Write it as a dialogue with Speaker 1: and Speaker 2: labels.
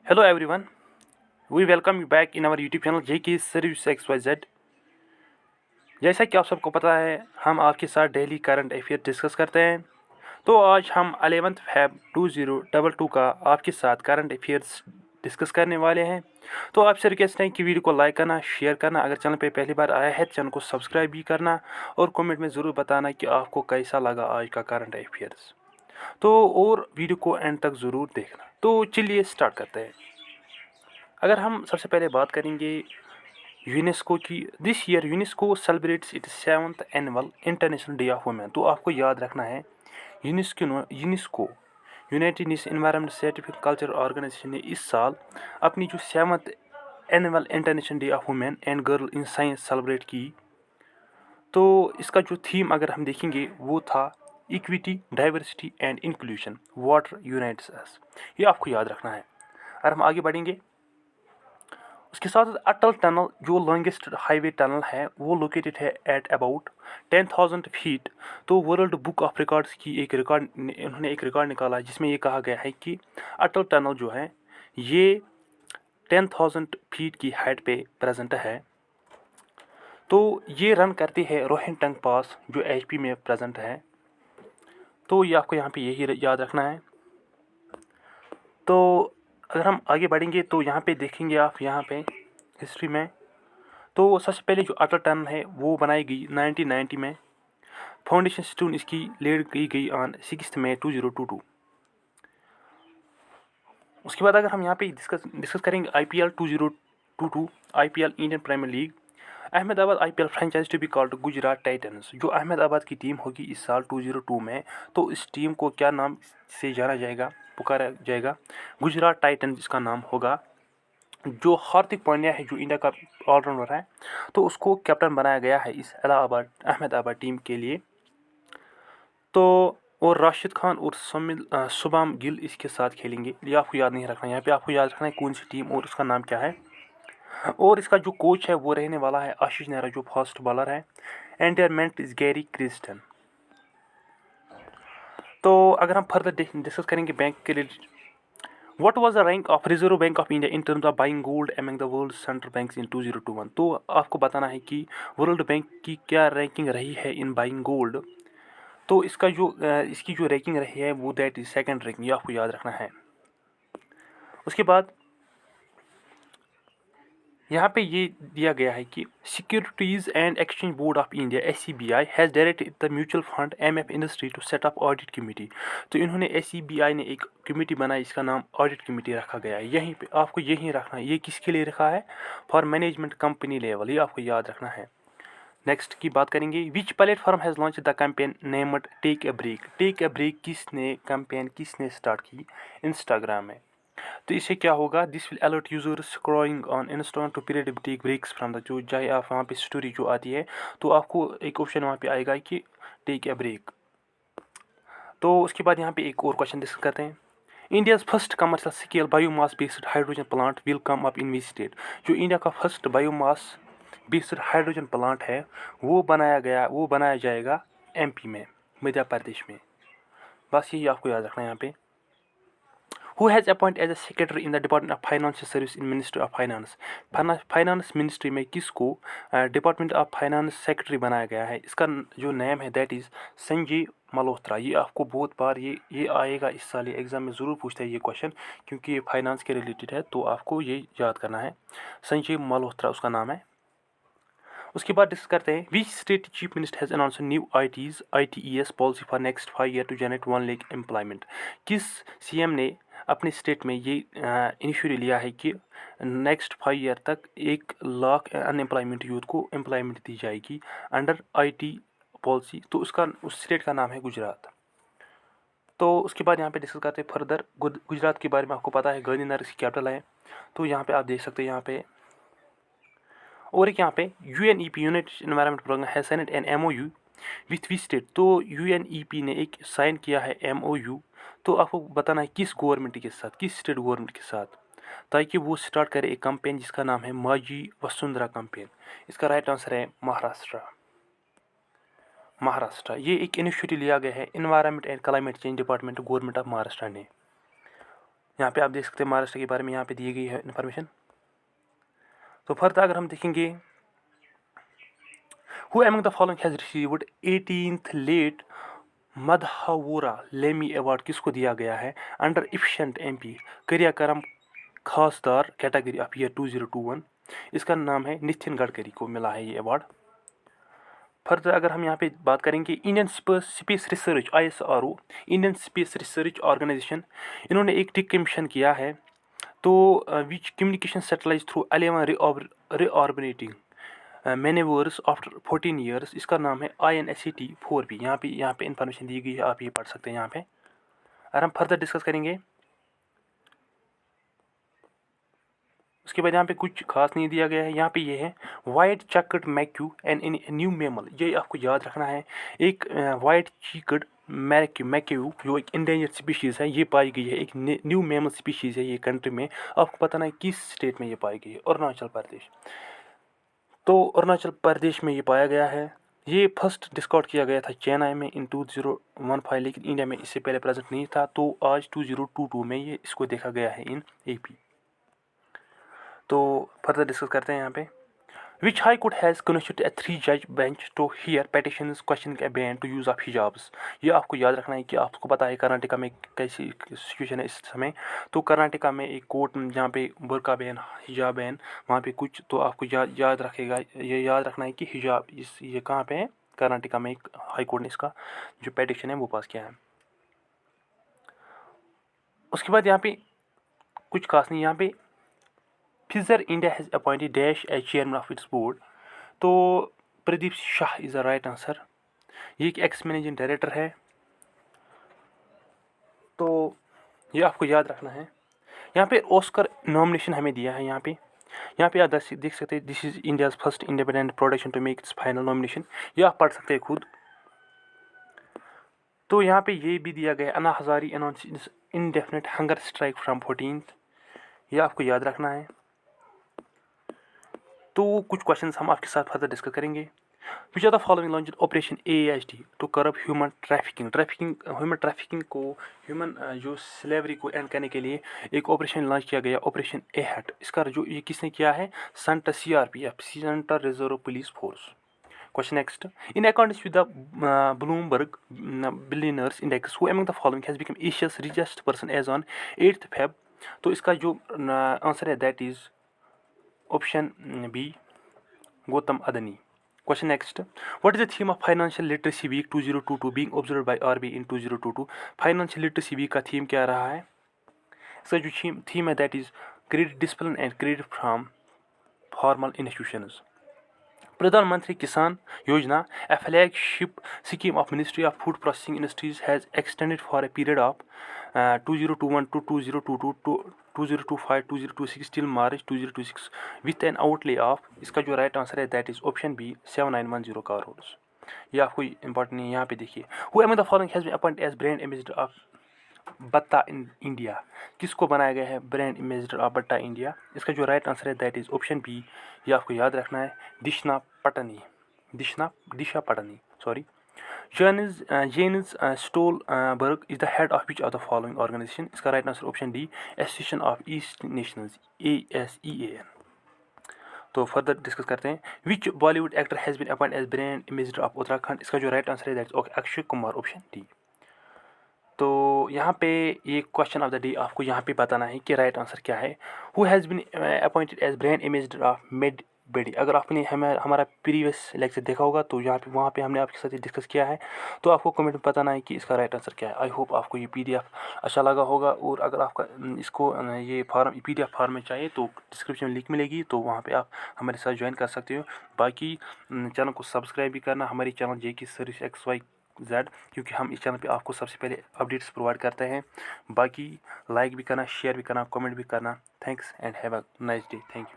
Speaker 1: Hello everyone, we welcome you back in our YouTube channel JK Service XYZ। जैसा कि आप सबको पता है हम आपके साथ डेली करंट अफेयर डिस्कस करते हैं। तो आज हम 11 Feb 2022 का आपके साथ करंट अफेयर्स डिस्कस करने वाले हैं। तो आपसे रिक्वेस्ट है कि वीडियो को लाइक करना, शेयर करना, अगर चैनल पे पहली बार आया है चैनल को सब्सक्राइब भी करना और कमेंट में ज़रूर बताना कि आपको कैसा लगा आज का करंट अफेयर्स। तो और वीडियो को एंड तक ज़रूर देखना। तो चलिए स्टार्ट करते हैं। अगर हम सबसे पहले बात करेंगे यूनेस्को की, this year UNESCO celebrates its 7th annual international day of women. तो आपको याद रखना है UNESCO United Nation environment certificate culture organization ने इस साल अपनी जो 7th annual international day of women and girl in science celebrate की। तो इसका जो थीम अगर हम देखेंगे वो था equity, diversity and inclusion, water unites us. ये आपको याद रखना है। अगर हम आगे बढ़ेंगे उसके साथ अटल टनल जो लॉन्गेस्ट हाईवे टनल है वो लोकेटेड है एट अबाउट 10,000 फीट। तो वर्ल्ड बुक ऑफ रिकॉर्ड्स की उन्होंने एक रिकॉर्ड निकाला जिसमें ये कहा गया है कि अटल टनल जो है ये 10,000 फीट की हाइट पे प्रेजेंट है। तो ये रन करती है रोहिंटंग पास जो HP में प्रेजेंट है। तो ये आपको यहाँ पे यही याद रखना है। तो अगर हम आगे बढ़ेंगे तो यहाँ पे देखेंगे आप यहाँ पे हिस्ट्री में, तो सबसे पहले जो अटल टनल है वो बनाई गई 1990 में। फाउंडेशन स्टोन इसकी लेड की गई ऑन 6 मई 2022। उसके बाद अगर हम यहाँ पे डिस्कस करेंगे IPL 2022, IPL Indian Premier League, Ahmedabad IPL franchise to be called Gujarat Titans. जो अहमदाबाद की टीम होगी इस साल 2002 में, तो इस टीम को क्या नाम से जाना जाएगा, पुकारा जाएगा? गुजरात टाइटन्स इसका नाम होगा। जो हार्दिक पांड्या है जो इंडिया का ऑलराउंडर है, तो उसको कैप्टन बनाया गया है इस अहमदाबाद टीम के लिए। तो और राशिद खान और शुभम गिल इसके साथ खेलेंगे। ये आपको याद नहीं रखना, यहाँ पे आपको याद रखना है कौन सी टीम और उसका नाम क्या है। और इसका जो कोच है वो रहने वाला है आशीष नेहरा जो फास्ट बॉलर है। एंटरमेंट इज गैरी क्रिस्टन। तो अगर हम फर्दर डिस्कस करेंगे बैंक के लिए, What was the rank of Reserve Bank of India in terms of buying gold among the world's central banks in 2021? तो आपको बताना है कि वर्ल्ड बैंक की क्या रैंकिंग रही है इन बाइंग गोल्ड। तो इसकी जो रैंकिंग रही है वो दैट इज सेकंड रैंकिंग, ये आपको याद रखना है। उसके बाद यहाँ पे ये दिया गया है कि securities and exchange board of India SCBI has directed the mutual fund MF industry to set up audit committee. तो इन्होंने SCBI ने एक कमेटी बनाई, इसका नाम ऑडिट कमेटी रखा गया है। यहीं पे आपको यहीं रखना है, ये किसके लिए रखा है? फॉर मैनेजमेंट कंपनी लेवल, ये आपको याद रखना है। नेक्स्ट की बात करेंगे, which platform has launch the campaign named take a break. Take a break किसने स्टार्ट की? इंस्टाग्राम में। तो इससे क्या होगा? This will alert users scrolling on Instagram to period take breaks from the, जो चाहे आप वहाँ पे स्टोरी जो आती है तो आपको एक ऑप्शन वहाँ पे आएगा कि टेक ए ब्रेक। तो उसके बाद यहाँ पे एक और क्वेश्चन डिस्कस करते हैं। India's first commercial scale biomass based hydrogen plant will come up in which state. जो इंडिया का first biomass based hydrogen plant है वो बनाया जाएगा MP में, मध्य प्रदेश में। बस यही आपको याद रखना है यहाँ पे। Who has appointed as a secretary in the Department of Financial Service in Ministry of Finance? Finance ministry में किसको डिपार्टमेंट ऑफ फाइनेंस सेक्रेटरी बनाया गया है? इसका जो नेम है दैट इज़ संजय मल्होत्रा। ये आपको बहुत बार ये आएगा इस साल, ये एग्जाम में ज़रूर पूछता है ये क्वेश्चन, क्योंकि ये फाइनेंस के रिलेटेड है, तो आपको ये याद करना है। संजय मल्होत्रा उसका नाम है। उसके बाद डिस्कस करते हैं, which state chief minister has announce new ITES policy for next 5 year to generate 1 lakh employment. किस CM ने अपने स्टेट में ये इनिशिएटिव लिया है कि नेक्स्ट 5 ईयर तक 1 लाख अनएम्प्लॉयमेंट यूथ को एम्प्लॉयमेंट दी जाएगी अंडर IT पॉलिसी। तो उस स्टेट का नाम है गुजरात। तो उसके बाद यहाँ पे डिस्कस करते हैं फर्दर गुजरात के बारे में। आपको पता है गांधीनगर इसकी कैपिटल है। तो यहाँ पे आप देख सकते हैं यहाँ पे, और एक यहाँ पे UNEP यूनाइटेड एनवायरनमेंट प्रोग्राम है signed an MOU with which state. तो UNEP ने एक साइन किया है MOU। तो आपको बताना है किस गवर्नमेंट के साथ, किस स्टेट गवर्नमेंट के साथ, ताकि वो स्टार्ट करे एक कैंपेन जिसका नाम है माझी वसुंधरा कैंपेन। इसका राइट आंसर है महाराष्ट्र। ये एक इनिशिएटिव लिया गया है environment and climate change department government of Maharashtra ने। यहाँ पे आप देख सकते हैं महाराष्ट्र के बारे में यहाँ पे दी गई है इन्फॉर्मेशन। तो फर्दर अगर हम देखेंगे, who among the following has received 18th late Madhavrao Limaye award किसको दिया गया है अंडर इफिशिएंट एमपी क्रियाक्रम खासदार कैटेगरी ऑफ ईयर 2021। इसका नाम है नितिन गडकरी को मिला है ये अवार्ड। फर्दर अगर हम यहाँ पे बात करेंगे, Indian space research ISRO, Indian space Research Organisation, इन्होंने एक टिक कमीशन किया है। तो which communication satellite through 11 reorbiting manoeuvres after 14 years, इसका नाम है INSAT-4B। यहाँ पे इन्फॉर्मेशन दी गई है, आप ये पढ़ सकते हैं यहाँ पे। अगर हम फर्दर डिस्कस करेंगे, उसके बाद यहाँ पे कुछ खास नहीं दिया गया है। यहाँ पे ये है white checkered macaque and in new mammal, ये आपको याद रखना है। एक वाइट चेकर्ड मैक्यू जो एक इंडेंजर्ड स्पीशीज़ है, ये पाई गई है। एक न्यू मेमल स्पीशीज़ है ये कंट्री में। आपको पता नहीं किस स्टेट में ये पाई गई है, अरुणाचल प्रदेश। तो अरुणाचल प्रदेश में ये पाया गया है। ये फर्स्ट डिस्कॉर्ड किया गया था चेन्नई में इन 2015, लेकिन इंडिया में इससे पहले प्रेजेंट नहीं था। तो आज 2022 में ये इसको देखा गया है इन AP। तो फर्दर डिस्कस करते हैं यहाँ पे, which high court has constituted a 3 जज bench to hear petitions questioning a ban to use of hijabs. ये आपको याद रखना है कि आपको पता है कर्नाटका में कैसी सिचुएशन है इस समय। तो कर्नाटका में एक कोर्ट जहाँ पे बुर्का बैन, हिजाब बैन, वहाँ पे कुछ तो आपको याद रखेगा, ये याद रखना है कि हिजाब ये कहाँ पे है, कर्नाटका में एक हाई कोर्ट ने इसका जो पेटिशन है वो पास किया है। उसके बाद यहाँ पे कुछ खास नहीं, यहाँ पे Pfizer India has appointed Dash as chairman of its board। तो Pradeep Shah is the right answer. ये एक एक्स मैनेजिंग डायरेक्टर है। तो ये आपको याद रखना है। यहाँ पे ऑस्कर नॉमिनेशन हमें दिया है। यहाँ पे आप देख सकते हैं, this is India's first independent production to make its final nomination. ये आप पढ़ सकते हैं खुद। तो यहाँ पे ये भी दिया गया, Anna Hazare announce indefinite hunger strike from 14th। ये आपको याद रखना है। तो कुछ क्वेश्चंस हम आपके साथ फर्दर डिस्कस करेंगे। Which are the following launch operation AASD to curb human trafficking को, ह्यूमन जो स्लेवरी को एंड करने के लिए एक ऑपरेशन लॉन्च किया गया, ऑपरेशन AHAT। इसका जो ये किसने किया है, centre CRPF, centre reserve police force. Question next. In accordance with the Bloomberg Billionaires Index, who among the following has become Asia's richest person as on 8th Feb? तो इसका जो आंसर है that is option B, Gautam Adani. Question next. What is the theme of Financial Literacy Week 2022 being observed by RBI in 2022? Financial Literacy Week का theme क्या रहा है? इसका जो थीम है that is credit discipline and credit from formal institutions. प्रधानमंत्री किसान योजना, a flagship scheme of Ministry of Food Processing Industries, has extended for a period of 2021 to 2022 to 2025 2026 till March 2026 with an outlay of, इसका जो right answer है that is option B, 7910 crore. ये आपको important है। यहाँ पे देखिए, who among the following has been appointed as brand ambassador of Bata in India, किसको बनाया गया है brand ambassador of Bata India? इसका जो राइट आंसर है दैट इज ऑप्शन B, ये आपको याद रखना है, Disha Patani sorry. Jens Stoltenberg is the head of which of the following organisation? इसका right answer option D, Association of East Nations, ASEAN। तो फर्दर डिस्कस करते हैं, which Bollywood actor has been appointed as brand ambassador of Uttarakhand? इसका जो right answer है that is Akshay Kumar, option D। तो यहाँ पे ये क्वेश्चन ऑफ द डे आपको यहाँ पे बताना है कि राइट आंसर क्या है। Who has been appointed as brand ambassador of मेड बेडी? अगर आपने हमारा प्रीवियस लेक्चर देखा होगा तो वहाँ पे हमने आपके साथ डिस्कस किया है। तो आपको कमेंट में बताना है कि इसका राइट आंसर क्या है। आई होप आपको ये PDF अच्छा लगा होगा। और अगर आपका इसको ये फॉर्म PDF फॉर्म में चाहिए तो डिस्क्रिप्शन में लिंक मिलेगी, तो वहाँ पे आप हमारे साथ ज्वाइन कर सकते हो। बाकी चैनल को सब्सक्राइब भी करना, हमारी चैनल JK सर्विस XYZ, क्योंकि हम इस चैनल पे आपको सबसे पहले अपडेट्स प्रोवाइड करते हैं। बाकी लाइक भी करना, शेयर भी करना, कमेंट भी करना। Thanks and have a nice day. Thank you.